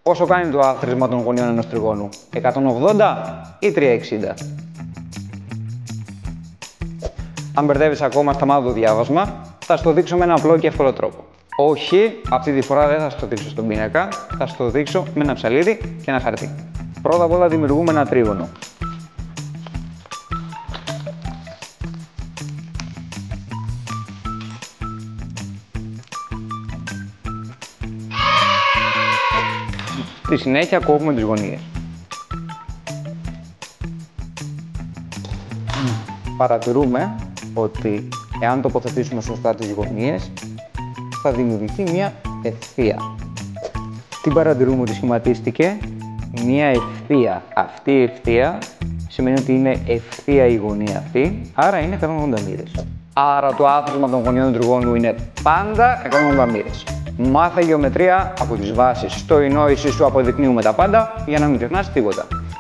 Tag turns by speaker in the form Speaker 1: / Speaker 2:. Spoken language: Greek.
Speaker 1: Πόσο κάνει το άθροισμα των γωνιών ενός τριγώνου, 180 ή 360? Αν μπερδεύεις ακόμα, σταμάτα το διάβασμα. Θα στο δείξω με ένα απλό και εύκολο τρόπο. Όχι, αυτή τη φορά δεν θα στο δείξω στον πίνακα, θα στο δείξω με ένα ψαλίδι και ένα χαρτί. Πρώτα απ' όλα δημιουργούμε ένα τρίγωνο. Στη συνέχεια κόβουμε τις γωνίες. Παρατηρούμε ότι εάν τοποθετήσουμε σωστά τις γωνίες, θα δημιουργηθεί μια ευθεία. Τι παρατηρούμε ότι σχηματίστηκε? Μια ευθεία. Αυτή η ευθεία σημαίνει ότι είναι ευθεία η γωνία αυτή, άρα είναι 180 μοίρες. Άρα το άθροισμα των γωνιών του τριγώνου είναι πάντα 180 μοίρες. Μάθε γεωμετρία από τις βάσεις. Στο η νόηση σου αποδεικνύουμε τα πάντα για να μην ξεχνάς τίποτα.